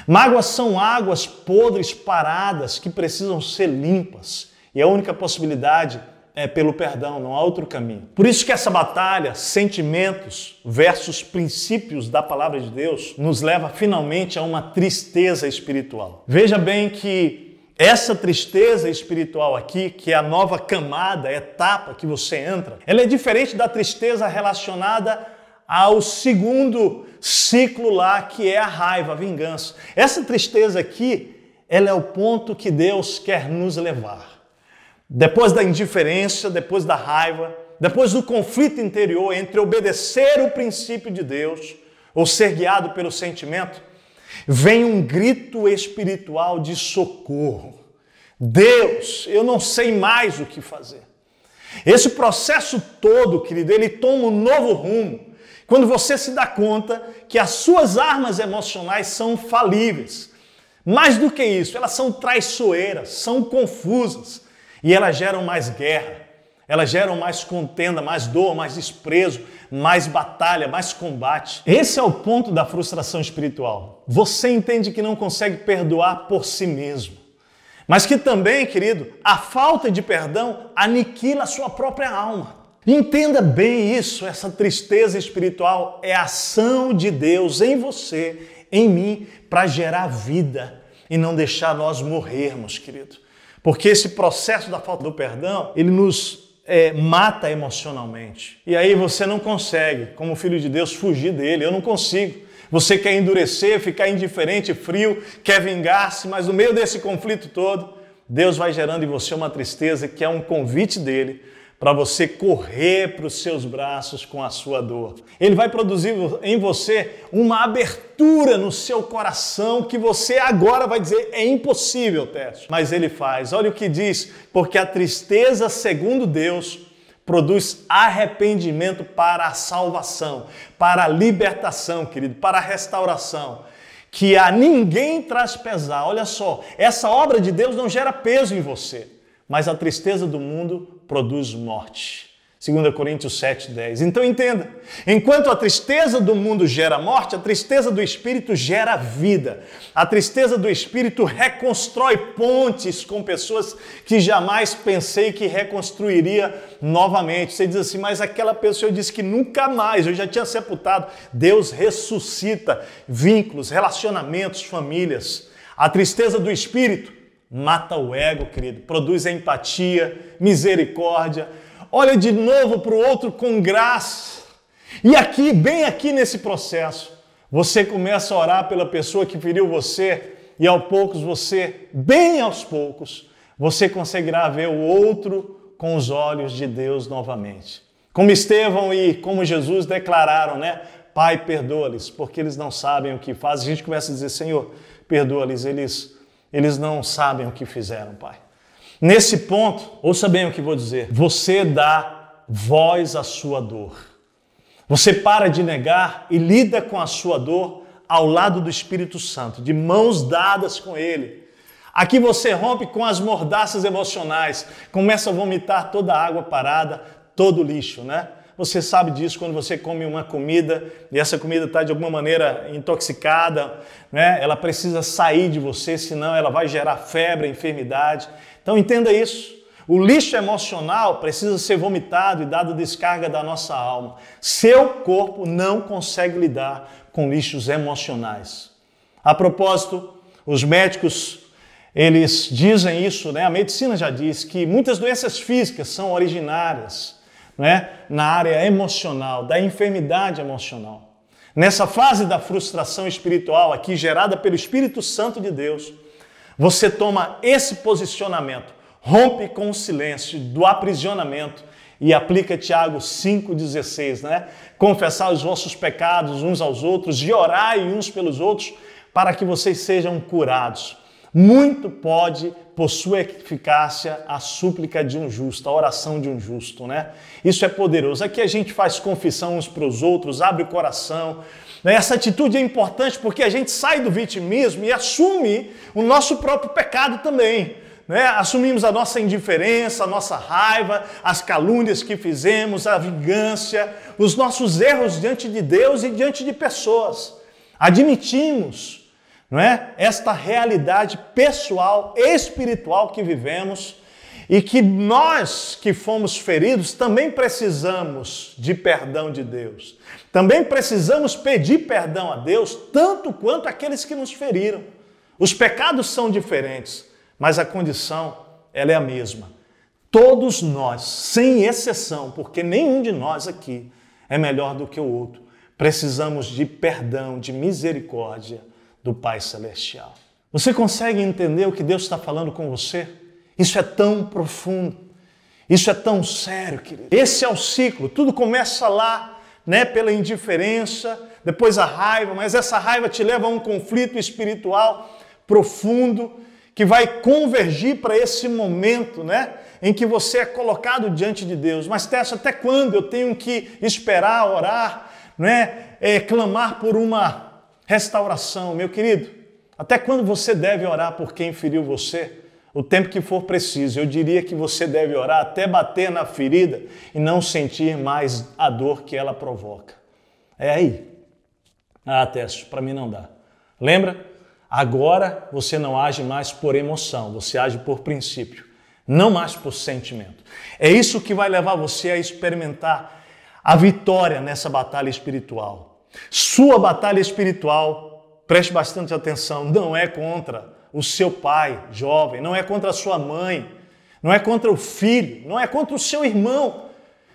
Mágoas são águas podres, paradas, que precisam ser limpas. E a única possibilidade é pelo perdão, não há outro caminho. Por isso que essa batalha, sentimentos versus princípios da palavra de Deus, nos leva finalmente a uma tristeza espiritual. Veja bem que essa tristeza espiritual aqui, que é a nova camada, etapa que você entra, ela é diferente da tristeza relacionada ao segundo ciclo lá, que é a raiva, a vingança. Essa tristeza aqui, ela é o ponto que Deus quer nos levar. Depois da indiferença, depois da raiva, depois do conflito interior entre obedecer o princípio de Deus ou ser guiado pelo sentimento, vem um grito espiritual de socorro. Deus, eu não sei mais o que fazer. Esse processo todo, querido, ele toma um novo rumo quando você se dá conta que as suas armas emocionais são falíveis. Mais do que isso, elas são traiçoeiras, são confusas e elas geram mais guerra, elas geram mais contenda, mais dor, mais desprezo, mais batalha, mais combate. Esse é o ponto da frustração espiritual. Você entende que não consegue perdoar por si mesmo, mas que também, querido, a falta de perdão aniquila a sua própria alma. Entenda bem isso, essa tristeza espiritual é a ação de Deus em você, em mim, para gerar vida e não deixar nós morrermos, querido. Porque esse processo da falta do perdão, ele nos mata emocionalmente. E aí você não consegue, como filho de Deus, fugir dele. Eu não consigo. Você quer endurecer, ficar indiferente, frio, quer vingar-se, mas no meio desse conflito todo, Deus vai gerando em você uma tristeza que é um convite dele para você correr para os seus braços com a sua dor. Ele vai produzir em você uma abertura no seu coração que você agora vai dizer, é impossível, Tércio. Mas ele faz. Olha o que diz, porque a tristeza, segundo Deus, produz arrependimento para a salvação, para a libertação, querido, para a restauração, que a ninguém traz pesar. Olha só, essa obra de Deus não gera peso em você, mas a tristeza do mundo produz morte. 2 Coríntios 7:10. Então entenda, enquanto a tristeza do mundo gera morte, a tristeza do Espírito gera vida. A tristeza do Espírito reconstrói pontes com pessoas que jamais pensei que reconstruiria novamente. Você diz assim, mas aquela pessoa disse que nunca mais, eu já tinha sepultado. Deus ressuscita vínculos, relacionamentos, famílias. A tristeza do Espírito mata o ego, querido, produz empatia, misericórdia, olha de novo para o outro com graça. E aqui, bem aqui nesse processo, você começa a orar pela pessoa que feriu você e aos poucos você conseguirá ver o outro com os olhos de Deus novamente. Como Estevão e como Jesus declararam, né? Pai, perdoa-lhes, porque eles não sabem o que fazem. A gente começa a dizer, Senhor, perdoa-lhes, eles não sabem o que fizeram, Pai. Nesse ponto, ouça bem o que vou dizer, você dá voz à sua dor. Você para de negar e lida com a sua dor ao lado do Espírito Santo, de mãos dadas com Ele. Aqui você rompe com as mordaças emocionais, começa a vomitar toda a água parada, todo o lixo, né? Você sabe disso quando você come uma comida e essa comida está de alguma maneira intoxicada, né? Ela precisa sair de você, senão ela vai gerar febre, enfermidade. Então entenda isso. O lixo emocional precisa ser vomitado e dado descarga da nossa alma. Seu corpo não consegue lidar com lixos emocionais. A propósito, os médicos, eles dizem isso, né? A medicina já diz que muitas doenças físicas são originárias, né, na área emocional, da enfermidade emocional. Nessa fase da frustração espiritual aqui, gerada pelo Espírito Santo de Deus, você toma esse posicionamento, rompe com o silêncio do aprisionamento e aplica Tiago 5,16, né? Confessar os vossos pecados uns aos outros e orai uns pelos outros para que vocês sejam curados. Muito pode, por sua eficácia, a súplica de um justo, a oração de um justo, né? Isso é poderoso. Aqui a gente faz confissão uns para os outros, abre o coração. Essa atitude é importante porque a gente sai do vitimismo e assume o nosso próprio pecado também. Né? Assumimos a nossa indiferença, a nossa raiva, as calúnias que fizemos, a vingança, os nossos erros diante de Deus e diante de pessoas. Admitimos, não é? Esta realidade pessoal, espiritual que vivemos e que nós que fomos feridos também precisamos de perdão de Deus. Também precisamos pedir perdão a Deus, tanto quanto aqueles que nos feriram. Os pecados são diferentes, mas a condição ela é a mesma. Todos nós, sem exceção, porque nenhum de nós aqui é melhor do que o outro, precisamos de perdão, de misericórdia do Pai Celestial. Você consegue entender o que Deus está falando com você? Isso é tão profundo, isso é tão sério, querido. Esse é o ciclo, tudo começa lá, né, pela indiferença, depois a raiva, mas essa raiva te leva a um conflito espiritual profundo que vai convergir para esse momento, né, em que você é colocado diante de Deus. Mas, Tessa, até quando eu tenho que esperar, orar, né, clamar por uma restauração? Meu querido, até quando você deve orar por quem feriu você? O tempo que for preciso. Eu diria que você deve orar até bater na ferida e não sentir mais a dor que ela provoca. É aí. Ah, Tessa, para mim não dá. Lembra? Agora você não age mais por emoção, você age por princípio, não mais por sentimento. É isso que vai levar você a experimentar a vitória nessa batalha espiritual. Sua batalha espiritual, preste bastante atenção, não é contra o seu pai jovem, não é contra a sua mãe, não é contra o filho, não é contra o seu irmão,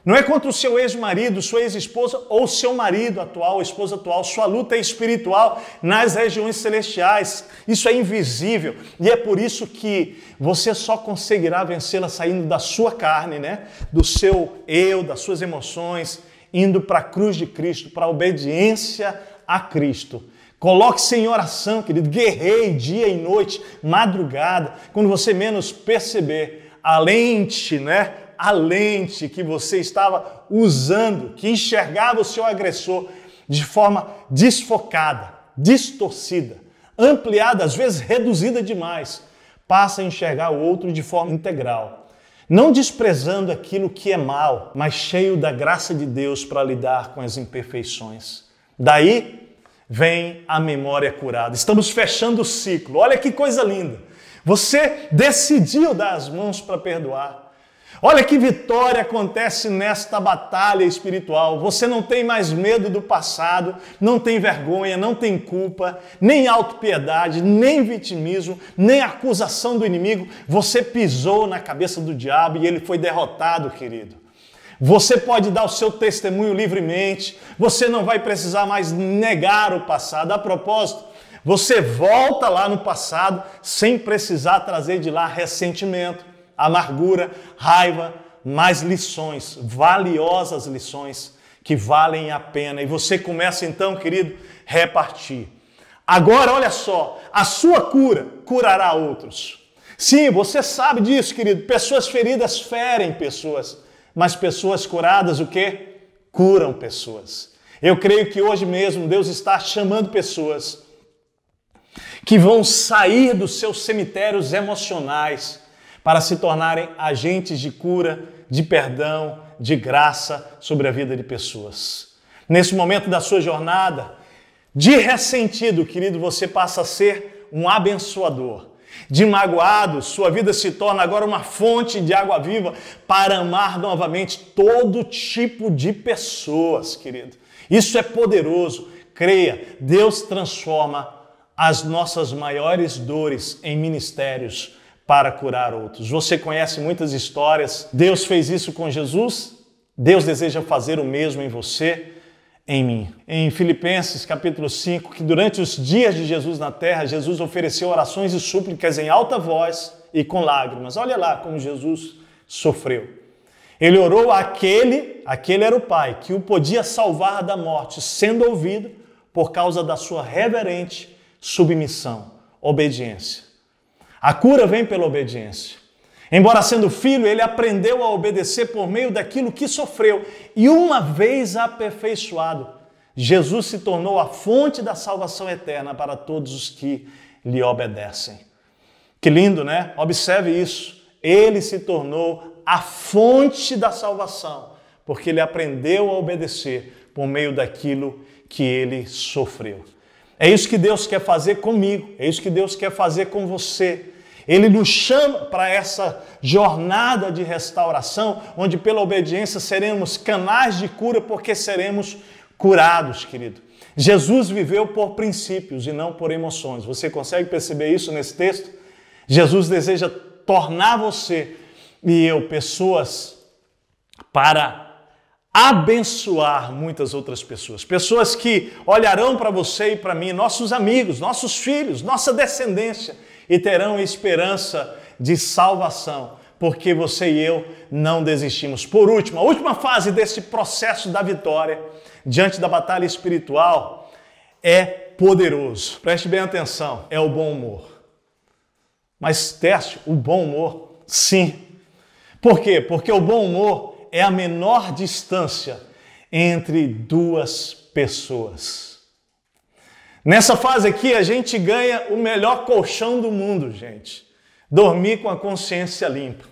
não é contra o seu ex-marido, sua ex-esposa ou seu marido atual, esposa atual. Sua luta é espiritual nas regiões celestiais. Isso é invisível e é por isso que você só conseguirá vencê-la saindo da sua carne, né? Do seu eu, das suas emoções, indo para a cruz de Cristo, para a obediência a Cristo. Coloque-se em oração, querido, guerreie dia e noite, madrugada, quando você menos perceber, a lente, né? A lente que você estava usando, que enxergava o seu agressor de forma desfocada, distorcida, ampliada, às vezes reduzida demais, passa a enxergar o outro de forma integral, não desprezando aquilo que é mal, mas cheio da graça de Deus para lidar com as imperfeições. Daí vem a memória curada. Estamos fechando o ciclo. Olha que coisa linda. Você decidiu dar as mãos para perdoar. Olha que vitória acontece nesta batalha espiritual. Você não tem mais medo do passado, não tem vergonha, não tem culpa, nem autopiedade, nem vitimismo, nem acusação do inimigo. Você pisou na cabeça do diabo e ele foi derrotado, querido. Você pode dar o seu testemunho livremente, você não vai precisar mais negar o passado. A propósito, você volta lá no passado sem precisar trazer de lá ressentimento, amargura, raiva, mas lições, valiosas lições que valem a pena. E você começa então, querido, repartir. Agora, olha só, a sua cura curará outros. Sim, você sabe disso, querido. Pessoas feridas ferem pessoas, mas pessoas curadas, o quê? Curam pessoas. Eu creio que hoje mesmo Deus está chamando pessoas que vão sair dos seus cemitérios emocionais para se tornarem agentes de cura, de perdão, de graça sobre a vida de pessoas. Nesse momento da sua jornada, de ressentido, querido, você passa a ser um abençoador. De magoado, sua vida se torna agora uma fonte de água viva para amar novamente todo tipo de pessoas, querido. Isso é poderoso. Creia, Deus transforma as nossas maiores dores em ministérios para curar outros. Você conhece muitas histórias. Deus fez isso com Jesus. Deus deseja fazer o mesmo em você. em mim. Em Filipenses capítulo 5, que durante os dias de Jesus na terra, Jesus ofereceu orações e súplicas em alta voz e com lágrimas. Olha lá como Jesus sofreu. Ele orou àquele era o Pai, que o podia salvar da morte, sendo ouvido por causa da sua reverente submissão, obediência. A cura vem pela obediência. Embora sendo filho, ele aprendeu a obedecer por meio daquilo que sofreu. E uma vez aperfeiçoado, Jesus se tornou a fonte da salvação eterna para todos os que lhe obedecem. Que lindo, né? Observe isso. Ele se tornou a fonte da salvação, porque ele aprendeu a obedecer por meio daquilo que ele sofreu. É isso que Deus quer fazer comigo, é isso que Deus quer fazer com você. Ele nos chama para essa jornada de restauração, onde pela obediência seremos canais de cura, porque seremos curados, querido. Jesus viveu por princípios e não por emoções. Você consegue perceber isso nesse texto? Jesus deseja tornar você e eu pessoas para abençoar muitas outras pessoas. Pessoas que olharão para você e para mim, nossos amigos, nossos filhos, nossa descendência, e terão esperança de salvação, porque você e eu não desistimos. Por último, a última fase desse processo da vitória diante da batalha espiritual é poderoso. Preste bem atenção, é o bom humor. Mas teste o bom humor? Sim. Por quê? Porque o bom humor é a menor distância entre duas pessoas. Nessa fase aqui, a gente ganha o melhor colchão do mundo, gente. Dormir com a consciência limpa.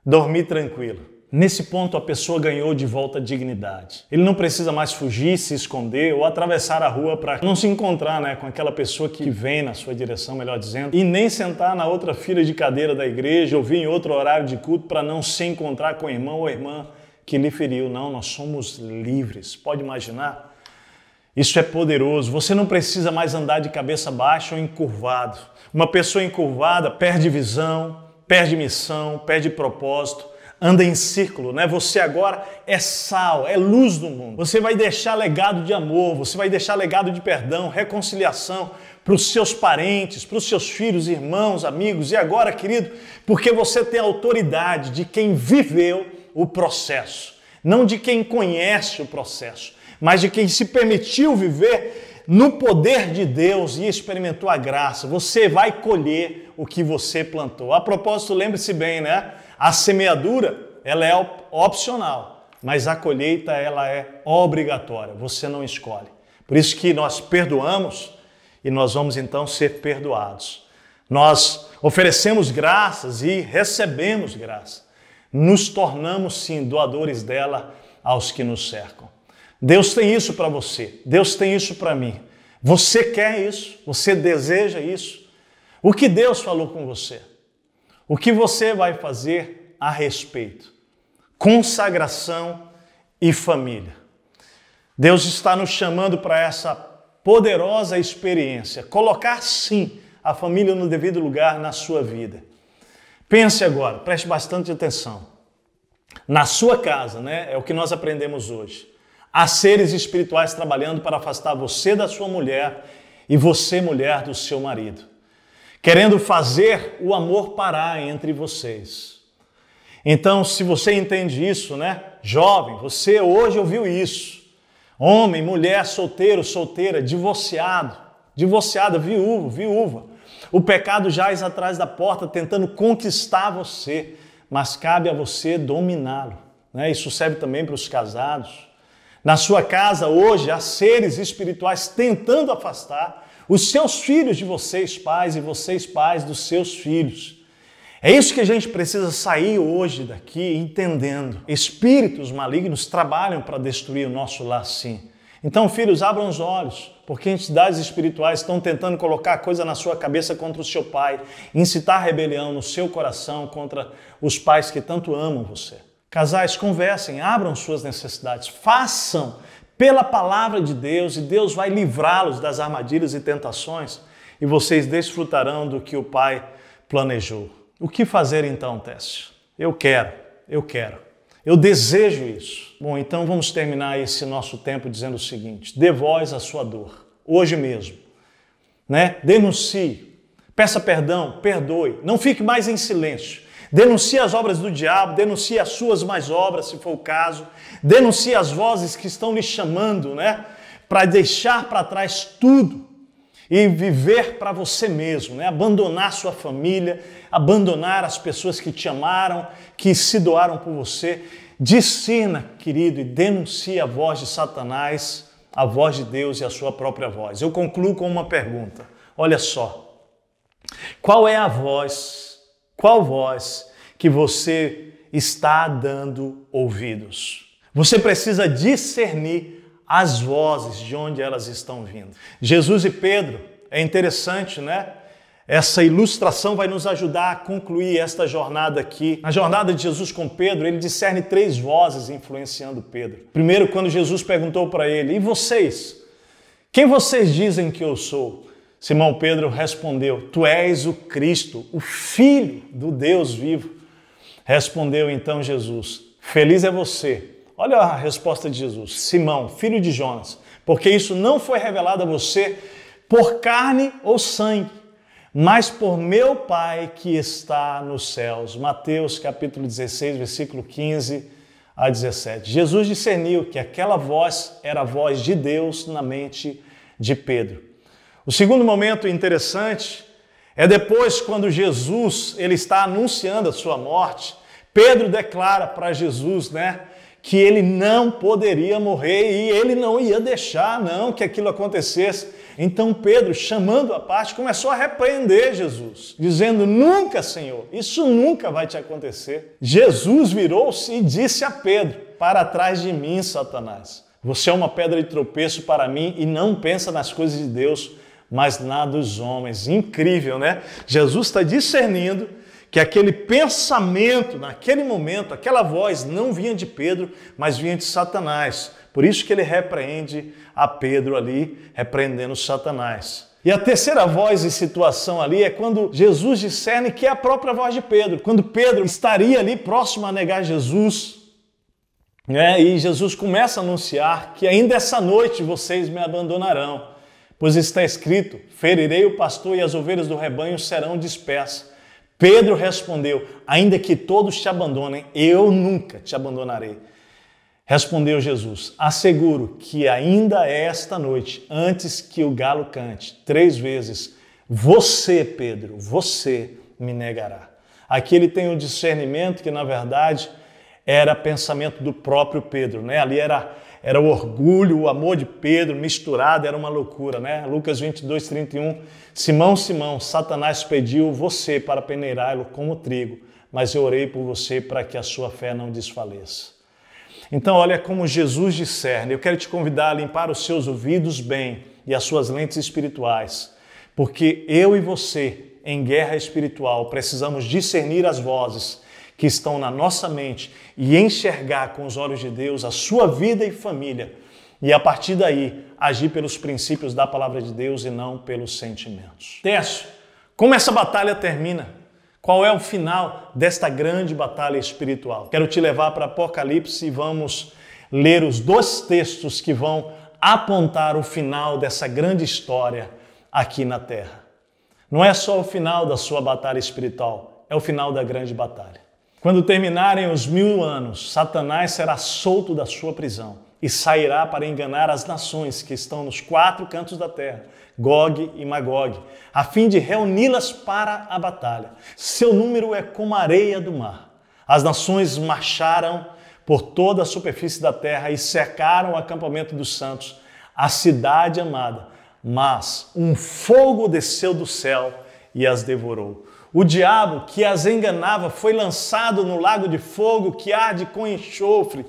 Dormir tranquilo. Nesse ponto, a pessoa ganhou de volta a dignidade. Ele não precisa mais fugir, se esconder ou atravessar a rua para não se encontrar, com aquela pessoa que vem na sua direção, melhor dizendo, e nem sentar na outra fila de cadeira da igreja ou vir em outro horário de culto para não se encontrar com o irmão ou a irmã que lhe feriu. Não, nós somos livres. Pode imaginar? Isso é poderoso. Você não precisa mais andar de cabeça baixa ou encurvado. Uma pessoa encurvada perde visão, perde missão, perde propósito, anda em círculo, Você agora é sal, é luz do mundo. Você vai deixar legado de amor, você vai deixar legado de perdão, reconciliação para os seus parentes, para os seus filhos, irmãos, amigos. E agora, querido, porque você tem a autoridade de quem viveu o processo, não de quem conhece o processo, mas de quem se permitiu viver no poder de Deus e experimentou a graça. Você vai colher o que você plantou. A propósito, lembre-se bem, A semeadura, ela é opcional, mas a colheita, ela é obrigatória. Você não escolhe. Por isso que nós perdoamos e nós vamos então ser perdoados. Nós oferecemos graças e recebemos graça. Nos tornamos, sim, doadores dela aos que nos cercam. Deus tem isso para você, Deus tem isso para mim. Você quer isso? Você deseja isso? O que Deus falou com você? O que você vai fazer a respeito? Consagração e família. Deus está nos chamando para essa poderosa experiência. Colocar, sim, a família no devido lugar na sua vida. Pense agora, preste bastante atenção. Na sua casa, é o que nós aprendemos hoje. Há seres espirituais trabalhando para afastar você da sua mulher e você, mulher, do seu marido. Querendo fazer o amor parar entre vocês. Então, se você entende isso, Jovem, você hoje ouviu isso. Homem, mulher, solteiro, solteira, divorciada, viúvo, viúva. O pecado jaz atrás da porta tentando conquistar você, mas cabe a você dominá-lo. Isso serve também para os casados. Na sua casa hoje há seres espirituais tentando afastar os seus filhos de vocês pais e vocês pais dos seus filhos. É isso que a gente precisa sair hoje daqui entendendo. Espíritos malignos trabalham para destruir o nosso lar, sim. Então, filhos, abram os olhos, porque entidades espirituais estão tentando colocar coisa na sua cabeça contra o seu pai, incitar rebelião no seu coração contra os pais que tanto amam você. Casais, conversem, abram suas necessidades, façam pela palavra de Deus e Deus vai livrá-los das armadilhas e tentações e vocês desfrutarão do que o Pai planejou. O que fazer então, Técio? Eu quero. Eu desejo isso. Bom, então vamos terminar esse nosso tempo dizendo o seguinte: dê voz à sua dor, hoje mesmo, né? Denuncie, peça perdão, perdoe, não fique mais em silêncio. Denuncie as obras do diabo, denuncie as suas más obras, se for o caso. Denuncie as vozes que estão lhe chamando, né? Para deixar para trás tudo e viver para você mesmo, né? Abandonar sua família, abandonar as pessoas que te amaram, que se doaram por você. Discina, querido, e denuncie a voz de Satanás, a voz de Deus e a sua própria voz. Eu concluo com uma pergunta. Olha só. Qual é a voz, qual voz que você está dando ouvidos? Você precisa discernir as vozes de onde elas estão vindo. Jesus e Pedro, é interessante, né? Essa ilustração vai nos ajudar a concluir esta jornada aqui. Na jornada de Jesus com Pedro, ele discerne 3 vozes influenciando Pedro. Primeiro, quando Jesus perguntou para ele: e vocês? Quem vocês dizem que eu sou? Simão Pedro respondeu: tu és o Cristo, o Filho do Deus vivo. Respondeu então Jesus: feliz é você. Olha a resposta de Jesus: Simão, filho de Jonas, porque isso não foi revelado a você por carne ou sangue, mas por meu Pai que está nos céus. Mateus capítulo 16, versículo 15 a 17. Jesus discerniu que aquela voz era a voz de Deus na mente de Pedro. O segundo momento interessante é depois, quando Jesus ele está anunciando a sua morte, Pedro declara para Jesus, né, que ele não poderia morrer e ele não ia deixar, não, que aquilo acontecesse. Então Pedro, chamando à parte, começou a repreender Jesus, dizendo: nunca, Senhor, isso nunca vai te acontecer. Jesus virou-se e disse a Pedro: para trás de mim, Satanás. Você é uma pedra de tropeço para mim e não pensa nas coisas de Deus, mas na dos homens. Incrível, né? Jesus está discernindo que aquele pensamento, naquele momento, aquela voz não vinha de Pedro, mas vinha de Satanás. Por isso que ele repreende a Pedro ali, repreendendo Satanás. E a terceira voz e situação ali é quando Jesus discerne que é a própria voz de Pedro. Quando Pedro estaria ali próximo a negar Jesus, né? E Jesus começa a anunciar que ainda essa noite vocês me abandonarão, pois está escrito: ferirei o pastor e as ovelhas do rebanho serão dispersas. Pedro respondeu: ainda que todos te abandonem, eu nunca te abandonarei. Respondeu Jesus: asseguro que ainda esta noite, antes que o galo cante 3 vezes, você, Pedro, você me negará. Aqui ele tem um discernimento que, na verdade, era pensamento do próprio Pedro, né? Ali era o orgulho, o amor de Pedro misturado, era uma loucura, né? Lucas 22, 31. Simão, Simão, Satanás pediu você para peneirá-lo como trigo, mas eu orei por você para que a sua fé não desfaleça. Então, olha como Jesus discerne. Eu quero te convidar a limpar os seus ouvidos bem e as suas lentes espirituais, porque eu e você, em guerra espiritual, precisamos discernir as vozes que estão na nossa mente e enxergar com os olhos de Deus a sua vida e família, e a partir daí agir pelos princípios da palavra de Deus e não pelos sentimentos. Terço, como essa batalha termina? Qual é o final desta grande batalha espiritual? Quero te levar para Apocalipse e vamos ler os 2 textos que vão apontar o final dessa grande história aqui na Terra. Não é só o final da sua batalha espiritual, é o final da grande batalha. Quando terminarem os 1000 anos, Satanás será solto da sua prisão e sairá para enganar as nações que estão nos 4 cantos da terra, Gog e Magog, a fim de reuni-las para a batalha. Seu número é como a areia do mar. As nações marcharam por toda a superfície da terra e cercaram o acampamento dos santos, a cidade amada. Mas um fogo desceu do céu e as devorou. O diabo que as enganava foi lançado no lago de fogo que arde com enxofre,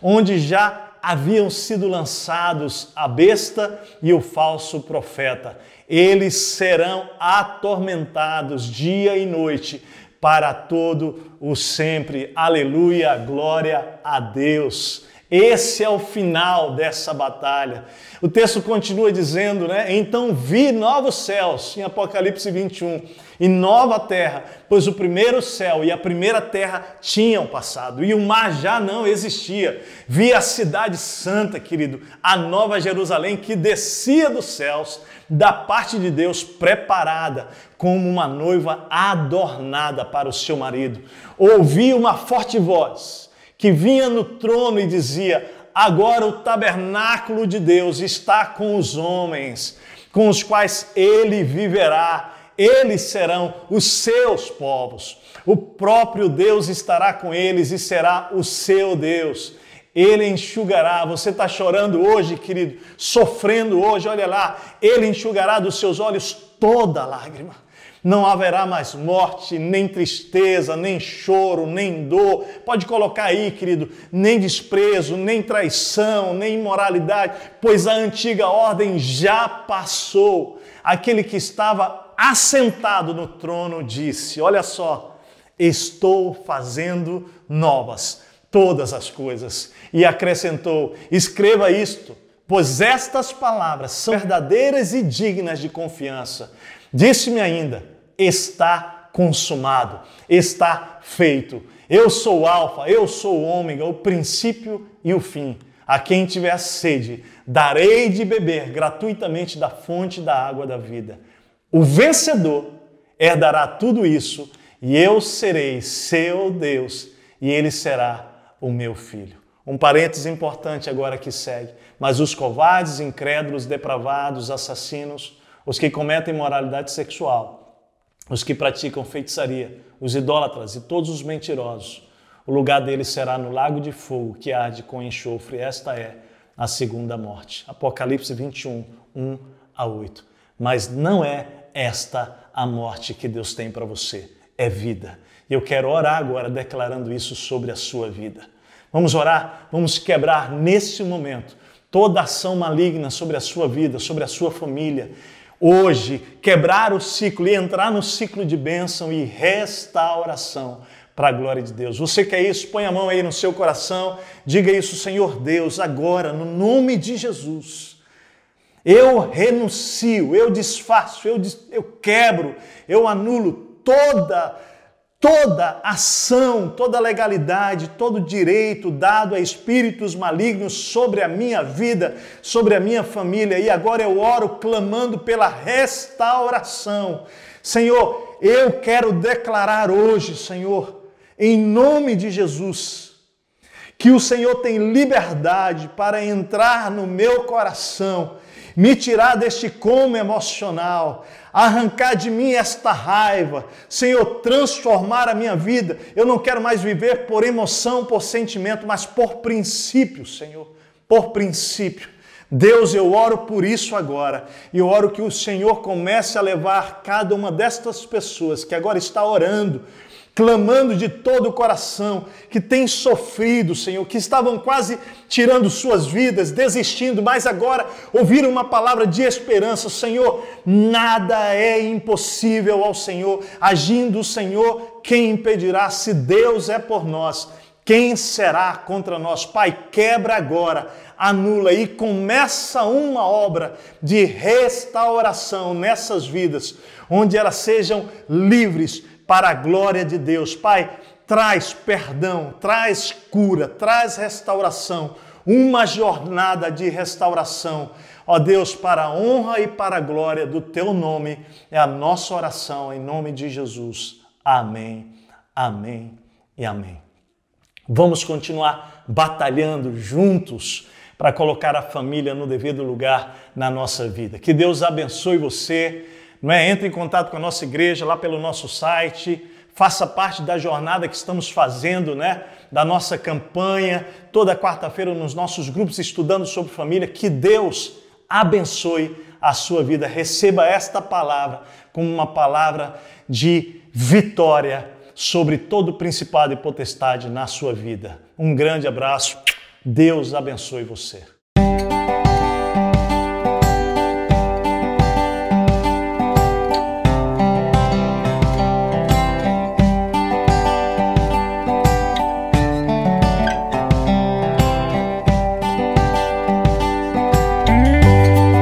onde já haviam sido lançados a besta e o falso profeta. Eles serão atormentados dia e noite para todo o sempre. Aleluia, glória a Deus. Esse é o final dessa batalha. O texto continua dizendo, né? Então vi novos céus, em Apocalipse 21, e nova terra, pois o primeiro céu e a primeira terra tinham passado, e o mar já não existia. Vi a cidade santa, querido, a nova Jerusalém, que descia dos céus, da parte de Deus, preparada como uma noiva adornada para o seu marido. Ouvi uma forte voz que vinha no trono e dizia: agora o tabernáculo de Deus está com os homens, com os quais ele viverá. Eles serão os seus povos. O próprio Deus estará com eles e será o seu Deus. Ele enxugará. Você está chorando hoje, querido, sofrendo hoje, olha lá. Ele enxugará dos seus olhos toda lágrima. Não haverá mais morte, nem tristeza, nem choro, nem dor. Pode colocar aí, querido, nem desprezo, nem traição, nem imoralidade, pois a antiga ordem já passou. Aquele que estava assentado no trono disse: olha só, estou fazendo novas todas as coisas. E acrescentou: escreva isto, pois estas palavras são verdadeiras e dignas de confiança. Disse-me ainda: está consumado, está feito. Eu sou o Alfa, eu sou o Ômega, o princípio e o fim. A quem tiver sede, darei de beber gratuitamente da fonte da água da vida. O vencedor herdará tudo isso, e eu serei seu Deus, e ele será o meu filho. Um parênteses importante agora que segue. Mas os covardes, incrédulos, depravados, assassinos, os que cometem imoralidade sexual, os que praticam feitiçaria, os idólatras e todos os mentirosos, o lugar deles será no lago de fogo que arde com enxofre. Esta é a segunda morte. Apocalipse 21, 1 a 8. Mas não é esta a morte que Deus tem para você. É vida. E eu quero orar agora declarando isso sobre a sua vida. Vamos orar, vamos quebrar nesse momento toda ação maligna sobre a sua vida, sobre a sua família. Hoje, quebrar o ciclo e entrar no ciclo de bênção e restauração para a glória de Deus. Você quer isso? Põe a mão aí no seu coração, diga isso: Senhor Deus, agora, no nome de Jesus, eu renuncio, eu desfaço, eu quebro, eu anulo toda ação, toda legalidade, todo direito dado a espíritos malignos sobre a minha vida, sobre a minha família. E agora eu oro clamando pela restauração. Senhor, eu quero declarar hoje, Senhor, em nome de Jesus, que o Senhor tem liberdade para entrar no meu coração, me tirar deste coma emocional, arrancar de mim esta raiva, Senhor, transformar a minha vida. Eu não quero mais viver por emoção, por sentimento, mas por princípio, Senhor, por princípio. Deus, eu oro por isso agora, e eu oro que o Senhor comece a levar cada uma destas pessoas que agora está orando, clamando de todo o coração, que tem sofrido, Senhor, que estavam quase tirando suas vidas, desistindo, mas agora ouviram uma palavra de esperança. Senhor, nada é impossível ao Senhor. Agindo o Senhor, quem impedirá? Se Deus é por nós, quem será contra nós? Pai, quebra agora, anula e começa uma obra de restauração nessas vidas, onde elas sejam livres para a glória de Deus. Pai, traz perdão, traz cura, traz restauração, uma jornada de restauração. Ó Deus, para a honra e para a glória do Teu nome, é a nossa oração em nome de Jesus. Amém, amém e amém. Vamos continuar batalhando juntos para colocar a família no devido lugar na nossa vida. Que Deus abençoe você. Entre em contato com a nossa igreja lá pelo nosso site, faça parte da jornada que estamos fazendo, da nossa campanha, toda quarta-feira nos nossos grupos estudando sobre família. Que Deus abençoe a sua vida. Receba esta palavra como uma palavra de vitória sobre todo principado e potestade na sua vida. Um grande abraço. Deus abençoe você.